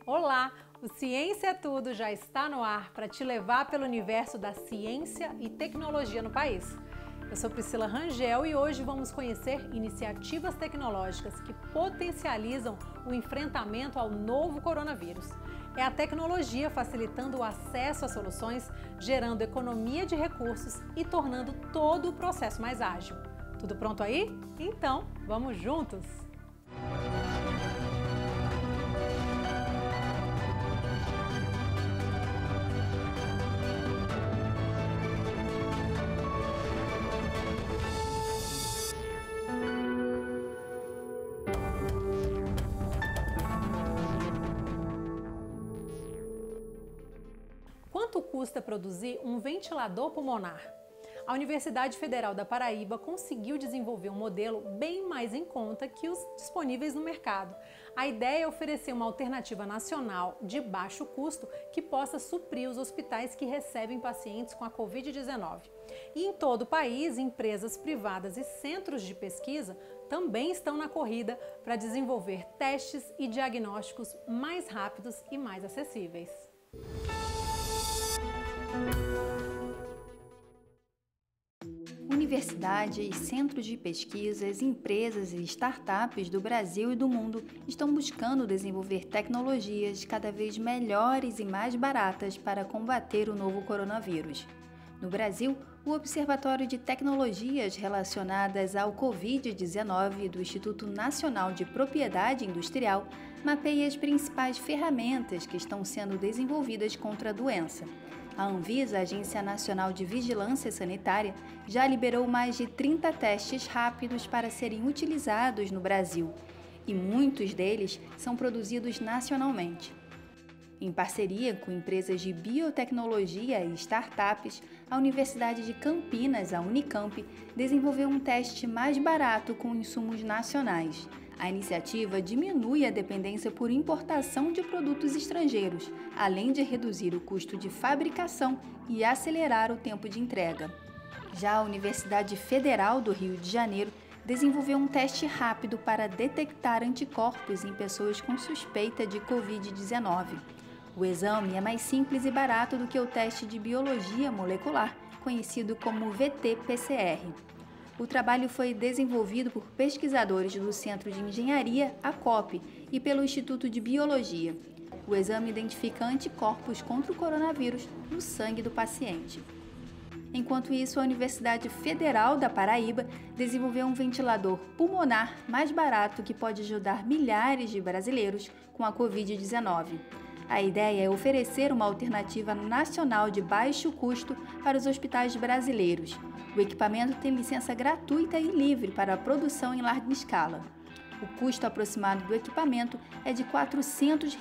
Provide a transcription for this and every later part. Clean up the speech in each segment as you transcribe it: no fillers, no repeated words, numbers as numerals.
Olá! O Ciência é Tudo já está no ar para te levar pelo universo da ciência e tecnologia no país. Eu sou Priscila Rangel e hoje vamos conhecer iniciativas tecnológicas que potencializam o enfrentamento ao novo coronavírus. É a tecnologia facilitando o acesso a soluções, gerando economia de recursos e tornando todo o processo mais ágil. Tudo pronto aí? Então, vamos juntos! Quanto custa produzir um ventilador pulmonar? A Universidade Federal da Paraíba conseguiu desenvolver um modelo bem mais em conta que os disponíveis no mercado. A ideia é oferecer uma alternativa nacional de baixo custo que possa suprir os hospitais que recebem pacientes com a Covid-19. E em todo o país, empresas privadas e centros de pesquisa também estão na corrida para desenvolver testes e diagnósticos mais rápidos e mais acessíveis. Universidades, centros de pesquisas, empresas e startups do Brasil e do mundo estão buscando desenvolver tecnologias cada vez melhores e mais baratas para combater o novo coronavírus. No Brasil, o Observatório de Tecnologias Relacionadas ao Covid-19 do Instituto Nacional de Propriedade Industrial mapeia as principais ferramentas que estão sendo desenvolvidas contra a doença. A Anvisa, Agência Nacional de Vigilância Sanitária, já liberou mais de 30 testes rápidos para serem utilizados no Brasil, e muitos deles são produzidos nacionalmente. Em parceria com empresas de biotecnologia e startups, a Universidade de Campinas, a Unicamp, desenvolveu um teste mais barato com insumos nacionais. A iniciativa diminui a dependência por importação de produtos estrangeiros, além de reduzir o custo de fabricação e acelerar o tempo de entrega. Já a Universidade Federal do Rio de Janeiro desenvolveu um teste rápido para detectar anticorpos em pessoas com suspeita de Covid-19. O exame é mais simples e barato do que o teste de biologia molecular, conhecido como VT-PCR. O trabalho foi desenvolvido por pesquisadores do Centro de Engenharia, ACOP, e pelo Instituto de Biologia. O exame identifica anticorpos contra o coronavírus no sangue do paciente. Enquanto isso, a Universidade Federal da Paraíba desenvolveu um ventilador pulmonar mais barato que pode ajudar milhares de brasileiros com a Covid-19. A ideia é oferecer uma alternativa nacional de baixo custo para os hospitais brasileiros. O equipamento tem licença gratuita e livre para a produção em larga escala. O custo aproximado do equipamento é de R$ 400,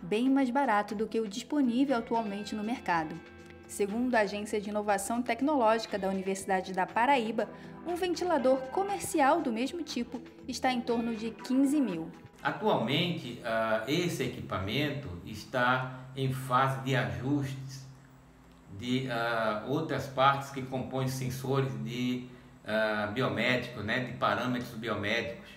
bem mais barato do que o disponível atualmente no mercado. Segundo a Agência de Inovação Tecnológica da Universidade da Paraíba, um ventilador comercial do mesmo tipo está em torno de 15 mil. Atualmente, esse equipamento está em fase de ajustes de outras partes que compõem sensores de biomédicos, de parâmetros biomédicos,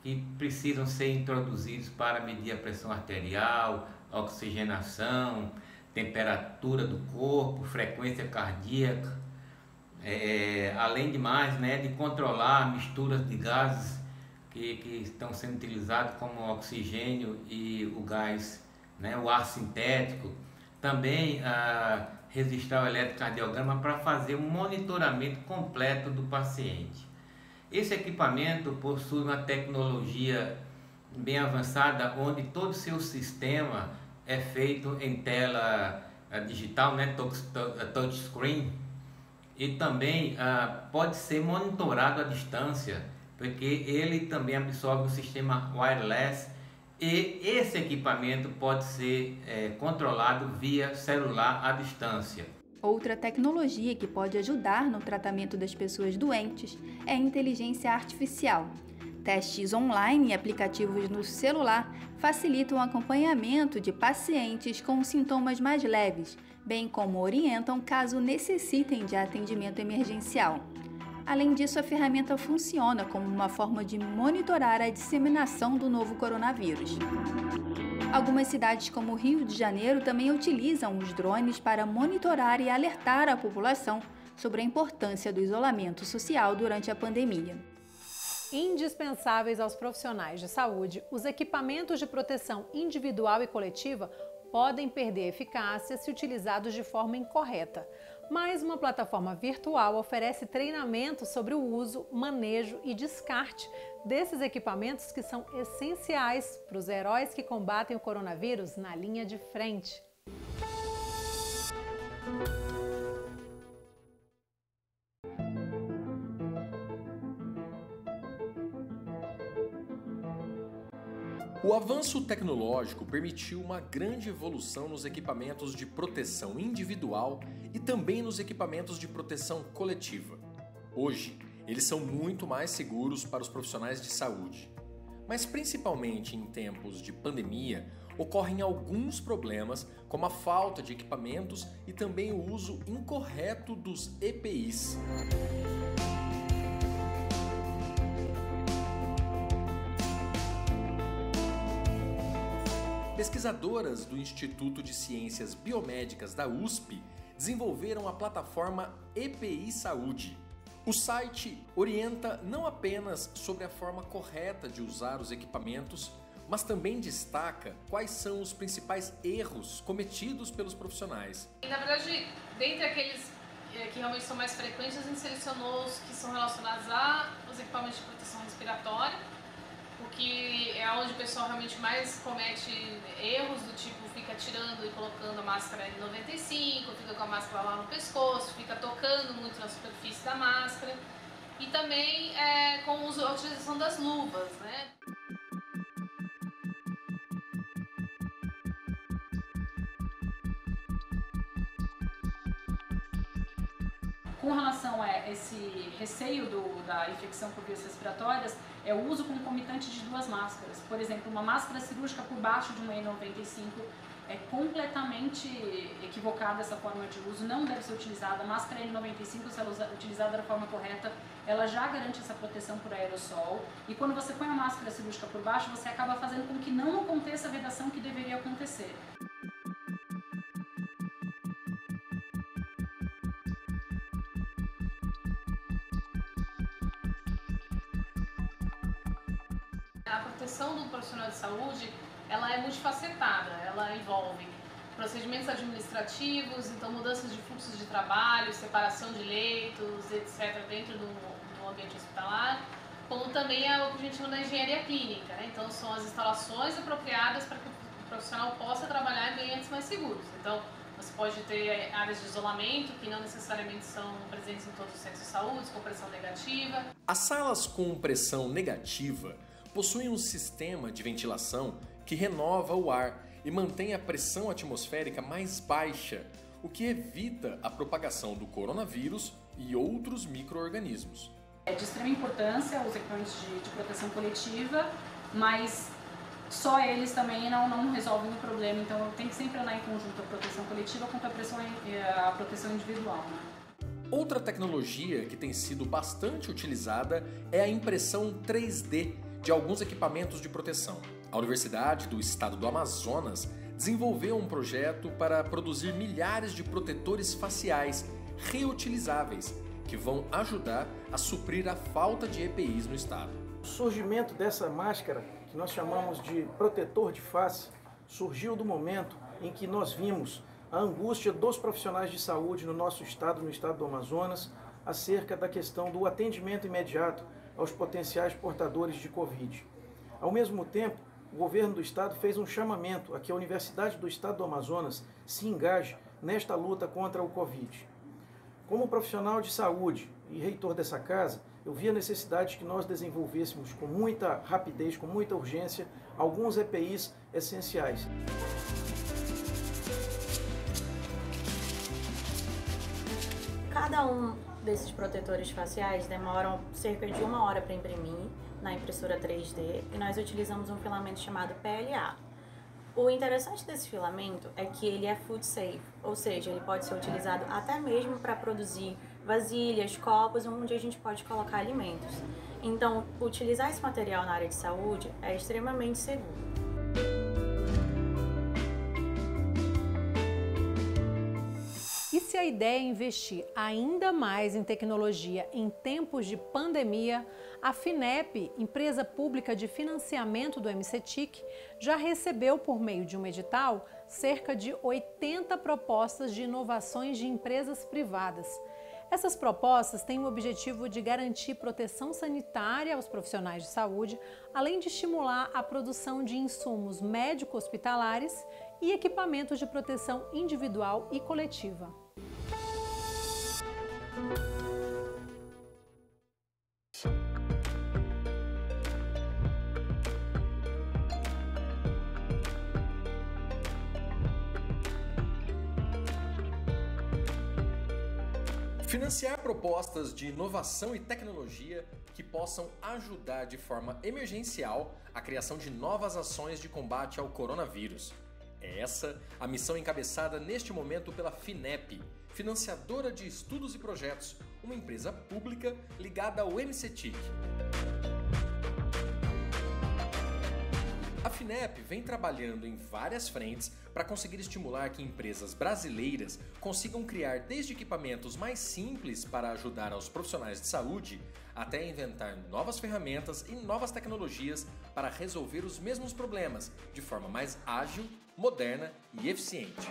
que precisam ser introduzidos para medir a pressão arterial, oxigenação, temperatura do corpo, frequência cardíaca, além de mais, de controlar misturas de gases que estão sendo utilizados como o oxigênio e o gás, o ar sintético. Também registrar o eletrocardiograma para fazer um monitoramento completo do paciente. Esse equipamento possui uma tecnologia bem avançada, onde todo o seu sistema é feito em tela digital, touchscreen, e também pode ser monitorado à distância, porque ele também absorve o sistema wireless, e esse equipamento pode ser controlado via celular à distância. Outra tecnologia que pode ajudar no tratamento das pessoas doentes é a inteligência artificial. Testes online e aplicativos no celular facilitam o acompanhamento de pacientes com sintomas mais leves, bem como orientam caso necessitem de atendimento emergencial. Além disso, a ferramenta funciona como uma forma de monitorar a disseminação do novo coronavírus. Algumas cidades, como o Rio de Janeiro, também utilizam os drones para monitorar e alertar a população sobre a importância do isolamento social durante a pandemia. Indispensáveis aos profissionais de saúde, os equipamentos de proteção individual e coletiva podem perder eficácia se utilizados de forma incorreta. Mas uma plataforma virtual oferece treinamento sobre o uso, manejo e descarte desses equipamentos que são essenciais para os heróis que combatem o coronavírus na linha de frente. O avanço tecnológico permitiu uma grande evolução nos equipamentos de proteção individual e também nos equipamentos de proteção coletiva. Hoje, eles são muito mais seguros para os profissionais de saúde. Mas principalmente em tempos de pandemia, ocorrem alguns problemas, como a falta de equipamentos e também o uso incorreto dos EPIs. Pesquisadoras do Instituto de Ciências Biomédicas da USP desenvolveram a plataforma EPI Saúde. O site orienta não apenas sobre a forma correta de usar os equipamentos, mas também destaca quais são os principais erros cometidos pelos profissionais. Na verdade, dentre aqueles que realmente são mais frequentes, a gente selecionou os que são relacionados aos equipamentos de proteção respiratória, porque é onde o pessoal realmente mais comete erros, do tipo fica tirando e colocando a máscara N95, fica com a máscara lá no pescoço, fica tocando muito na superfície da máscara, e também com a utilização das luvas, né? Com relação a esse receio da infecção por vias respiratórias, é o uso concomitante de duas máscaras. Por exemplo, uma máscara cirúrgica por baixo de uma N95 é completamente equivocada essa forma de uso, não deve ser utilizada. A máscara N95, se ela é utilizada da forma correta, ela já garante essa proteção por aerossol. E quando você põe a máscara cirúrgica por baixo, você acaba fazendo com que não aconteça a vedação que deveria acontecer. A proteção do profissional de saúde, ela é multifacetada, ela envolve procedimentos administrativos, então mudanças de fluxos de trabalho, separação de leitos, etc., dentro do ambiente hospitalar, como também é o que a gente chama da engenharia clínica, né? Então são as instalações apropriadas para que o profissional possa trabalhar em ambientes mais seguros. Então você pode ter áreas de isolamento que não necessariamente são presentes em todos os centros de saúde, com pressão negativa. As salas com pressão negativa possuem um sistema de ventilação que renova o ar e mantém a pressão atmosférica mais baixa, o que evita a propagação do coronavírus e outros micro-organismos. É de extrema importância os equipamentos de proteção coletiva, mas só eles também não resolvem o problema, então tem que sempre andar em conjunto a proteção coletiva contra a proteção individual, né? Outra tecnologia que tem sido bastante utilizada é a impressão 3D de alguns equipamentos de proteção. A Universidade do Estado do Amazonas desenvolveu um projeto para produzir milhares de protetores faciais reutilizáveis que vão ajudar a suprir a falta de EPIs no estado. O surgimento dessa máscara, que nós chamamos de protetor de face, surgiu do momento em que nós vimos a angústia dos profissionais de saúde no nosso estado, no estado do Amazonas, acerca da questão do atendimento imediato aos potenciais portadores de Covid. Ao mesmo tempo, o governo do estado fez um chamamento a que a Universidade do Estado do Amazonas se engaje nesta luta contra o Covid. Como profissional de saúde e reitor dessa casa, eu vi a necessidade que nós desenvolvêssemos com muita rapidez, com muita urgência, alguns EPIs essenciais. Cada um desses protetores faciais demoram cerca de 1 hora para imprimir na impressora 3D e nós utilizamos um filamento chamado PLA. O interessante desse filamento é que ele é food safe, ou seja, ele pode ser utilizado até mesmo para produzir vasilhas, copos, onde a gente pode colocar alimentos. Então, utilizar esse material na área de saúde é extremamente seguro. E se a ideia é investir ainda mais em tecnologia em tempos de pandemia, a FINEP, empresa pública de financiamento do MCTIC, já recebeu por meio de um edital cerca de 80 propostas de inovações de empresas privadas. Essas propostas têm o objetivo de garantir proteção sanitária aos profissionais de saúde, além de estimular a produção de insumos médico-hospitalares e equipamentos de proteção individual e coletiva. Financiar propostas de inovação e tecnologia que possam ajudar de forma emergencial a criação de novas ações de combate ao coronavírus. É essa a missão encabeçada neste momento pela FINEP, financiadora de estudos e projetos, uma empresa pública ligada ao MCTIC. A FINEP vem trabalhando em várias frentes para conseguir estimular que empresas brasileiras consigam criar desde equipamentos mais simples para ajudar aos profissionais de saúde, até inventar novas ferramentas e novas tecnologias para resolver os mesmos problemas de forma mais ágil, moderna e eficiente.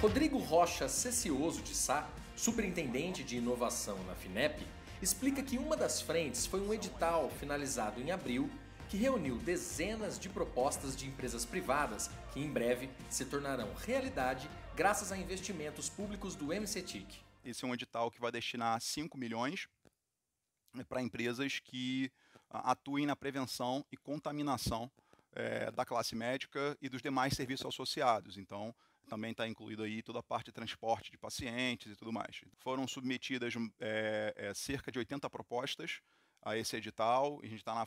Rodrigo Rocha Cecioso de Sá, superintendente de inovação na FINEP, explica que uma das frentes foi um edital finalizado em abril que reuniu dezenas de propostas de empresas privadas que em breve se tornarão realidade graças a investimentos públicos do MCTIC. Esse é um edital que vai destinar 5 milhões para empresas que atuem na prevenção e contaminação da classe médica e dos demais serviços associados. Então, também está incluído aí toda a parte de transporte de pacientes e tudo mais. Foram submetidas cerca de 80 propostas a esse edital. A gente está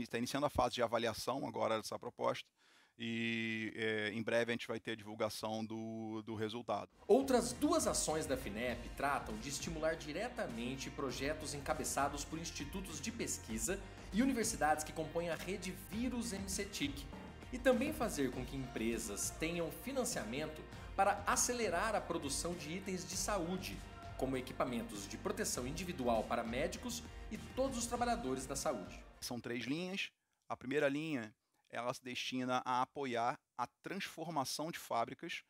está iniciando a fase de avaliação agora dessa proposta e em breve a gente vai ter a divulgação do resultado. Outras duas ações da FINEP tratam de estimular diretamente projetos encabeçados por institutos de pesquisa e universidades que compõem a rede Vírus MCTIC, e também fazer com que empresas tenham financiamento para acelerar a produção de itens de saúde, como equipamentos de proteção individual para médicos e todos os trabalhadores da saúde. São 3 linhas. A primeira linha, ela se destina a apoiar a transformação de fábricas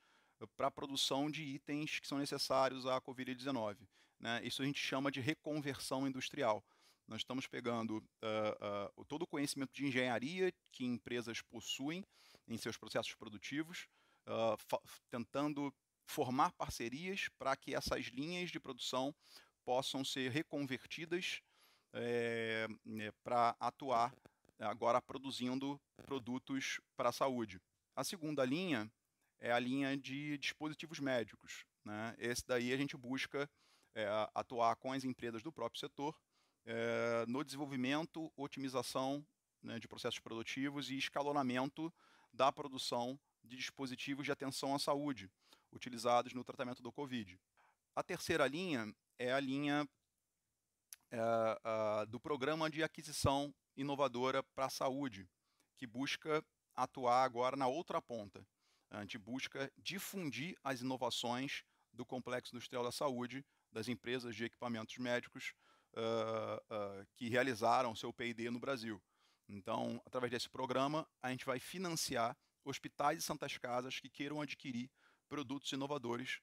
para a produção de itens que são necessários à Covid-19. Né? Isso a gente chama de reconversão industrial. Nós estamos pegando todo o conhecimento de engenharia que empresas possuem em seus processos produtivos, tentando formar parcerias para que essas linhas de produção possam ser reconvertidas para atuar agora produzindo produtos para a saúde. A segunda linha é a linha de dispositivos médicos. Né? Esse daí a gente busca atuar com as empresas do próprio setor no desenvolvimento, otimização, né, de processos produtivos e escalonamento da produção de dispositivos de atenção à saúde utilizados no tratamento do Covid. A terceira linha é a linha do Programa de Aquisição Inovadora para a Saúde, que busca atuar agora na outra ponta. A gente busca difundir as inovações do Complexo Industrial da Saúde, das empresas de equipamentos médicos que realizaram seu P&D no Brasil. Então, através desse programa, a gente vai financiar hospitais e santas casas que queiram adquirir produtos inovadores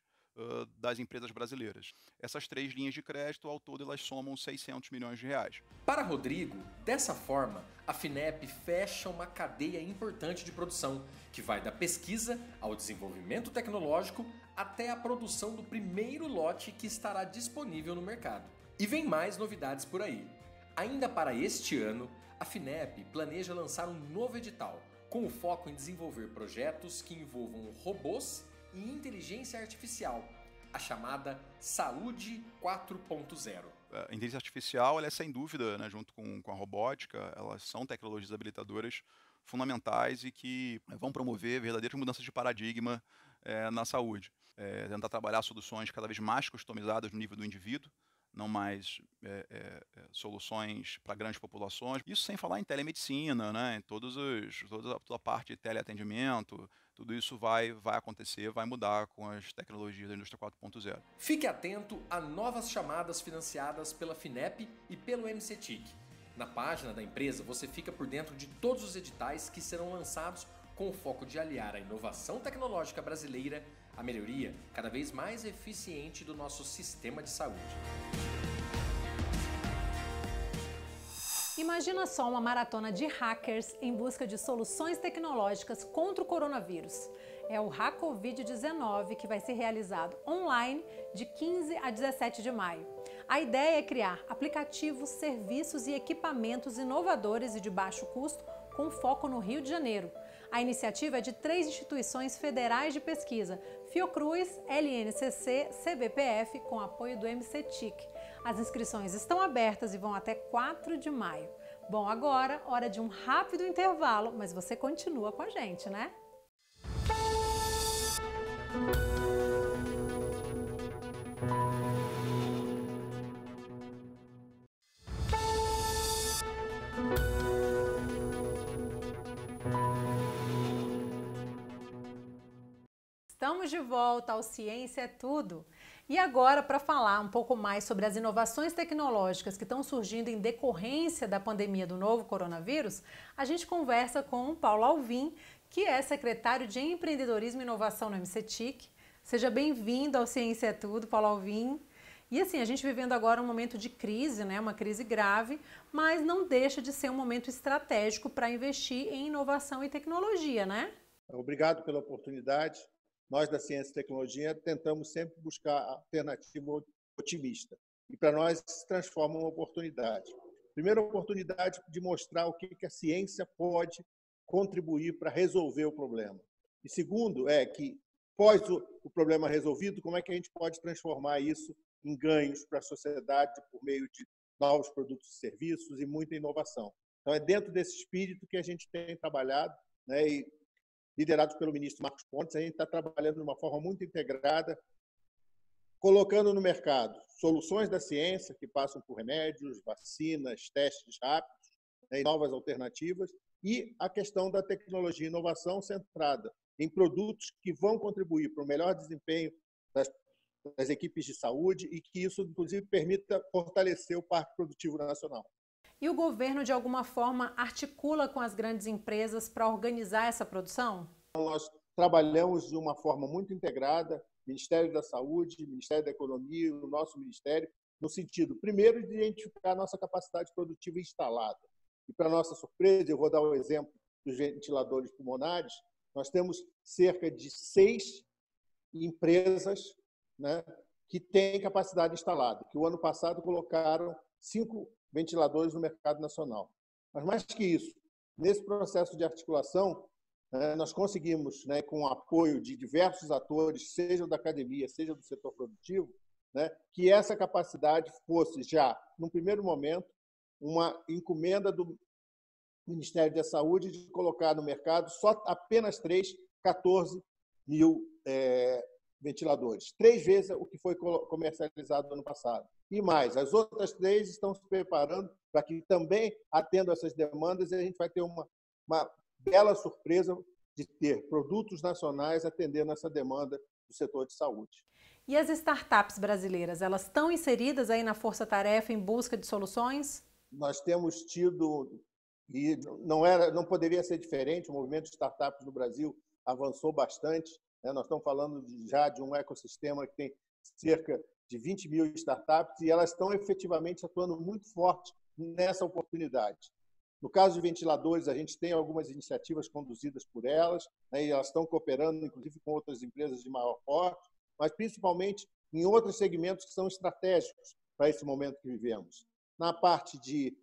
das empresas brasileiras. Essas 3 linhas de crédito, ao todo, elas somam 600 milhões de reais. Para Rodrigo, dessa forma, a FINEP fecha uma cadeia importante de produção, que vai da pesquisa ao desenvolvimento tecnológico até a produção do primeiro lote que estará disponível no mercado. E vem mais novidades por aí. Ainda para este ano, a FINEP planeja lançar um novo edital, com o foco em desenvolver projetos que envolvam robôs e inteligência artificial, a chamada Saúde 4.0. A inteligência artificial, ela é sem dúvida, né, junto com a robótica, elas são tecnologias habilitadoras fundamentais e que vão promover verdadeiras mudanças de paradigma na saúde. Tentar trabalhar soluções cada vez mais customizadas no nível do indivíduo, não mais soluções para grandes populações. Isso sem falar em telemedicina, né? Toda a parte de teleatendimento, tudo isso vai acontecer, vai mudar com as tecnologias da indústria 4.0. Fique atento a novas chamadas financiadas pela FINEP e pelo MCTIC. Na página da empresa você fica por dentro de todos os editais que serão lançados com o foco de aliar a inovação tecnológica brasileira à melhoria cada vez mais eficiente do nosso sistema de saúde. Imagina só uma maratona de hackers em busca de soluções tecnológicas contra o coronavírus. É o HackCovid-19 que vai ser realizado online de 15 a 17 de maio. A ideia é criar aplicativos, serviços e equipamentos inovadores e de baixo custo com foco no Rio de Janeiro. A iniciativa é de 3 instituições federais de pesquisa, Fiocruz, LNCC, CBPF, com apoio do MCTIC. As inscrições estão abertas e vão até 4 de maio. Bom, agora, hora de um rápido intervalo, mas você continua com a gente, né? Estamos de volta ao Ciência é Tudo. E agora, para falar um pouco mais sobre as inovações tecnológicas que estão surgindo em decorrência da pandemia do novo coronavírus, a gente conversa com o Paulo Alvim, que é secretário de Empreendedorismo e Inovação no MCTIC. Seja bem-vindo ao Ciência é Tudo, Paulo Alvim. E assim, a gente vivendo agora um momento de crise, né, uma crise grave, mas não deixa de ser um momento estratégico para investir em inovação e tecnologia, né? Obrigado pela oportunidade. Nós, da Ciência e Tecnologia, tentamos sempre buscar a alternativa otimista. E, para nós, isso se transforma em uma oportunidade. Primeira oportunidade de mostrar o que a ciência pode contribuir para resolver o problema. E segundo, é que, após o problema resolvido, como é que a gente pode transformar isso em ganhos para a sociedade por meio de novos produtos e serviços e muita inovação. Então, é dentro desse espírito que a gente tem trabalhado, né, e liderados pelo ministro Marcos Pontes, a gente está trabalhando de uma forma muito integrada, colocando no mercado soluções da ciência que passam por remédios, vacinas, testes rápidos, né, e novas alternativas, e a questão da tecnologia e inovação centrada em produtos que vão contribuir para o melhor desempenho das equipes de saúde e que isso, inclusive, permita fortalecer o parque produtivo nacional. E o governo, de alguma forma, articula com as grandes empresas para organizar essa produção? Nós trabalhamos de uma forma muito integrada, Ministério da Saúde, Ministério da Economia, o nosso Ministério, no sentido, primeiro, de identificar a nossa capacidade produtiva instalada. E, para nossa surpresa, eu vou dar o exemplo dos ventiladores pulmonares, nós temos cerca de 6 empresas, né, que têm capacidade instalada, que o ano passado colocaram 5 ventiladores no mercado nacional. Mas, mais que isso, nesse processo de articulação, nós conseguimos, né, com o apoio de diversos atores, seja da academia, seja do setor produtivo, né, que essa capacidade fosse já, num primeiro momento, uma encomenda do Ministério da Saúde de colocar no mercado só apenas 14 mil ventiladores. 3 vezes o que foi comercializado no ano passado. E mais, as outras 3 estão se preparando para que também atendam essas demandas e a gente vai ter uma bela surpresa de ter produtos nacionais atendendo essa demanda do setor de saúde. E as startups brasileiras, elas estão inseridas aí na força-tarefa em busca de soluções? Nós temos tido, e não poderia ser diferente, o movimento de startups no Brasil avançou bastante. Nós estamos falando já de um ecossistema que tem cerca de 20 mil startups e elas estão efetivamente atuando muito forte nessa oportunidade. No caso de ventiladores, a gente tem algumas iniciativas conduzidas por elas, né, e elas estão cooperando, inclusive, com outras empresas de maior porte, mas principalmente em outros segmentos que são estratégicos para esse momento que vivemos. Na parte de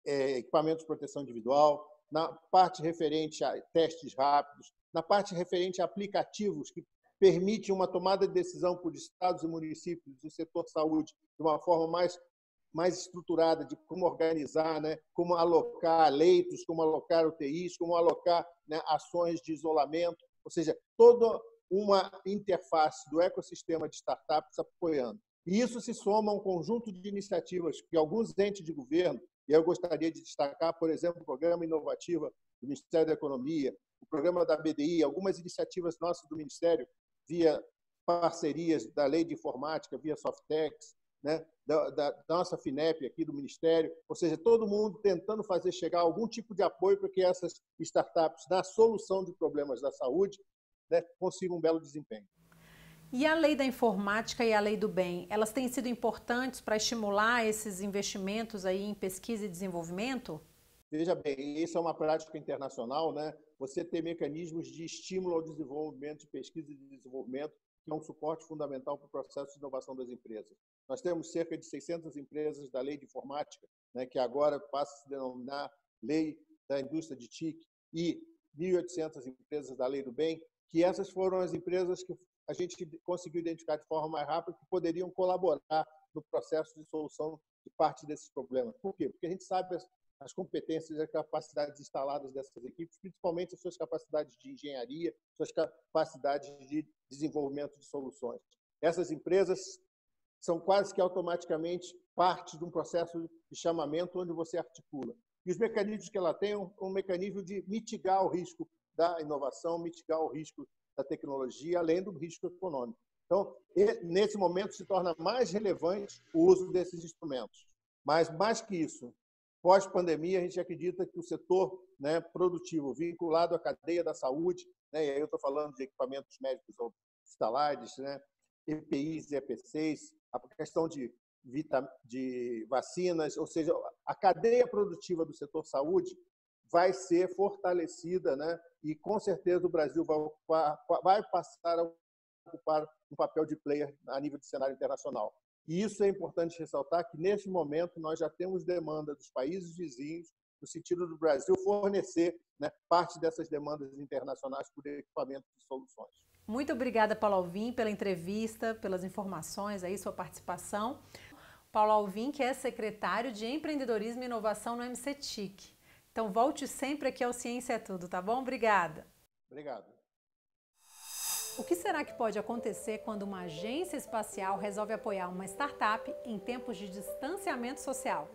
equipamentos de proteção individual, na parte referente a testes rápidos, na parte referente a aplicativos que permitem uma tomada de decisão por estados e municípios do setor saúde de uma forma mais mais estruturada de como organizar, né, como alocar leitos, como alocar UTIs, como alocar, né, ações de isolamento, ou seja, toda uma interface do ecossistema de startups apoiando. E isso se soma a um conjunto de iniciativas que alguns entes de governo, e eu gostaria de destacar, por exemplo, o Programa Inovativo do Ministério da Economia, o programa da BDI, algumas iniciativas nossas do Ministério, via parcerias da Lei de Informática, via Softex, né, da nossa FINEP aqui do Ministério, ou seja, todo mundo tentando fazer chegar algum tipo de apoio para que essas startups, na solução de problemas da saúde, né, consigam um belo desempenho. E a lei da informática e a lei do bem, elas têm sido importantes para estimular esses investimentos aí em pesquisa e desenvolvimento? Veja bem, isso é uma prática internacional, né? Você ter mecanismos de estímulo ao desenvolvimento, de pesquisa e desenvolvimento, que é um suporte fundamental para o processo de inovação das empresas. Nós temos cerca de 600 empresas da lei de informática, né, que agora passa a se denominar Lei da Indústria de TIC, e 1.800 empresas da lei do bem, que essas foram as empresas que a gente conseguiu identificar de forma mais rápida que poderiam colaborar no processo de solução de parte desses problemas. Por quê? Porque a gente sabe as competências e as capacidades instaladas dessas equipes, principalmente as suas capacidades de engenharia, suas capacidades de desenvolvimento de soluções. Essas empresas são quase que automaticamente parte de um processo de chamamento onde você articula. E os mecanismos que ela tem um mecanismo de mitigar o risco da inovação, mitigar o risco da tecnologia, além do risco econômico. Então, nesse momento, se torna mais relevante o uso desses instrumentos. Mas, mais que isso, pós-pandemia, a gente acredita que o setor, né, produtivo vinculado à cadeia da saúde, né, e aí eu estou falando de equipamentos médicos hospitalares, né, EPIs e EPCs, a questão de vacinas, ou seja, a cadeia produtiva do setor saúde vai ser fortalecida, né, e com certeza o Brasil vai passar a ocupar um papel de player a nível de cenário internacional. E isso é importante ressaltar que, neste momento, nós já temos demanda dos países vizinhos, no sentido do Brasil fornecer, né, parte dessas demandas internacionais por equipamentos e soluções. Muito obrigada, Paulo Alvim, pela entrevista, pelas informações, aí, sua participação. Paulo Alvim, que é secretário de Empreendedorismo e Inovação no MCTIC. Então, volte sempre aqui ao Ciência é Tudo, tá bom? Obrigada. Obrigado. O que será que pode acontecer quando uma agência espacial resolve apoiar uma startup em tempos de distanciamento social?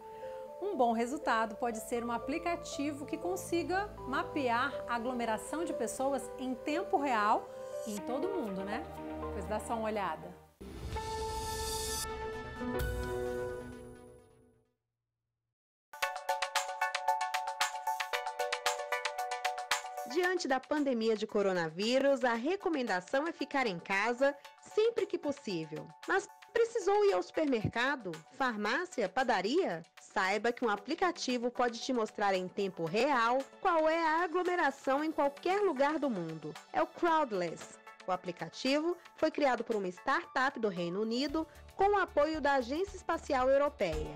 Um bom resultado pode ser um aplicativo que consiga mapear a aglomeração de pessoas em tempo real em todo o mundo, né? Pois dá só uma olhada. Diante da pandemia de coronavírus, a recomendação é ficar em casa sempre que possível. Mas precisou ir ao supermercado, farmácia, padaria? Saiba que um aplicativo pode te mostrar em tempo real qual é a aglomeração em qualquer lugar do mundo. É o Crowdless. O aplicativo foi criado por uma startup do Reino Unido com o apoio da Agência Espacial Europeia.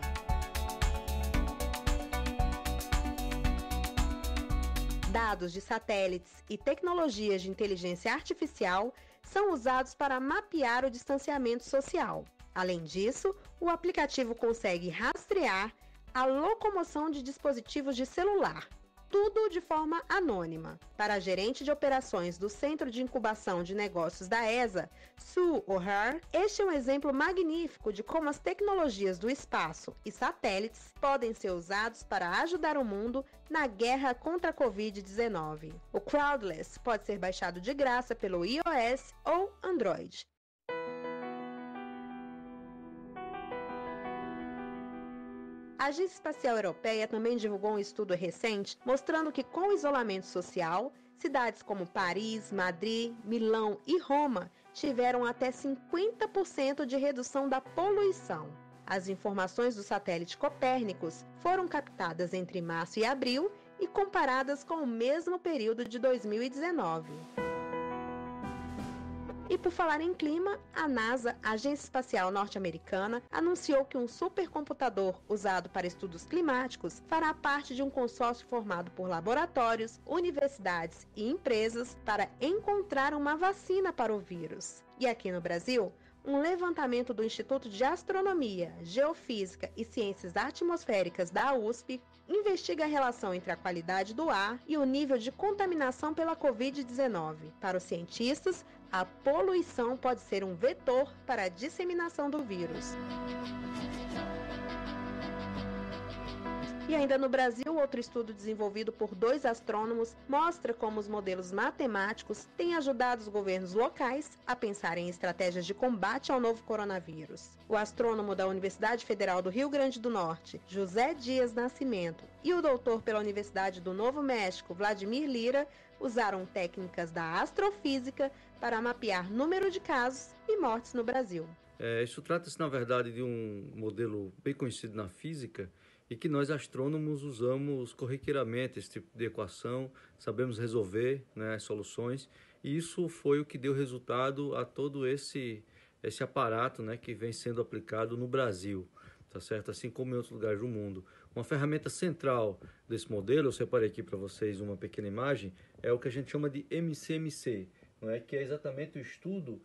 Dados de satélites e tecnologias de inteligência artificial são usados para mapear o distanciamento social. Além disso, o aplicativo consegue rastrear a locomoção de dispositivos de celular, tudo de forma anônima. Para a gerente de operações do Centro de Incubação de Negócios da ESA, Sue O'Hare, este é um exemplo magnífico de como as tecnologias do espaço e satélites podem ser usados para ajudar o mundo na guerra contra a Covid-19. O Crowdless pode ser baixado de graça pelo iOS ou Android. A Agência Espacial Europeia também divulgou um estudo recente mostrando que, com o isolamento social, cidades como Paris, Madrid, Milão e Roma tiveram até 50% de redução da poluição. As informações do satélite Copérnicus foram captadas entre março e abril e comparadas com o mesmo período de 2019. E por falar em clima, a NASA, a Agência Espacial Norte-Americana, anunciou que um supercomputador usado para estudos climáticos fará parte de um consórcio formado por laboratórios, universidades e empresas para encontrar uma vacina para o vírus. E aqui no Brasil, um levantamento do Instituto de Astronomia, Geofísica e Ciências Atmosféricas da USP investiga a relação entre a qualidade do ar e o nível de contaminação pela Covid-19. Para os cientistas, a poluição pode ser um vetor para a disseminação do vírus. E ainda no Brasil, outro estudo desenvolvido por 2 astrônomos mostra como os modelos matemáticos têm ajudado os governos locais a pensar em estratégias de combate ao novo coronavírus. O astrônomo da Universidade Federal do Rio Grande do Norte, José Dias Nascimento, e o doutor pela Universidade do Novo México, Vladimir Lira, usaram técnicas da astrofísica para mapear número de casos e mortes no Brasil. Isso trata-se, na verdade, de um modelo bem conhecido na física, e que nós astrônomos usamos corriqueiramente esse tipo de equação, sabemos resolver, né, as soluções, e isso foi o que deu resultado a todo esse aparato, né, que vem sendo aplicado no Brasil, tá certo? Assim como em outros lugares do mundo. Uma ferramenta central desse modelo, eu separei aqui para vocês uma pequena imagem, é o que a gente chama de MCMC, não é? Que é exatamente o estudo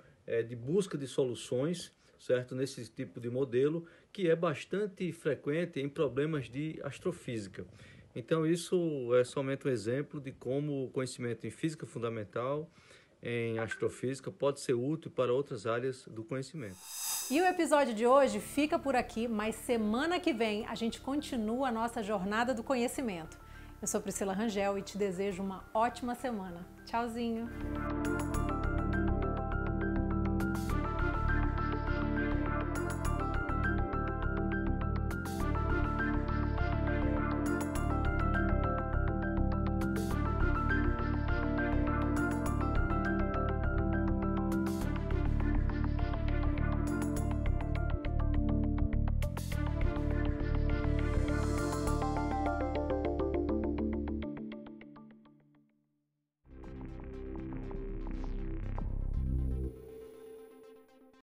de busca de soluções, certo? Nesse tipo de modelo, que é bastante frequente em problemas de astrofísica. Então, isso é somente um exemplo de como o conhecimento em física fundamental, em astrofísica, pode ser útil para outras áreas do conhecimento. E o episódio de hoje fica por aqui, mas semana que vem a gente continua a nossa jornada do conhecimento. Eu sou Priscila Rangel e te desejo uma ótima semana. Tchauzinho!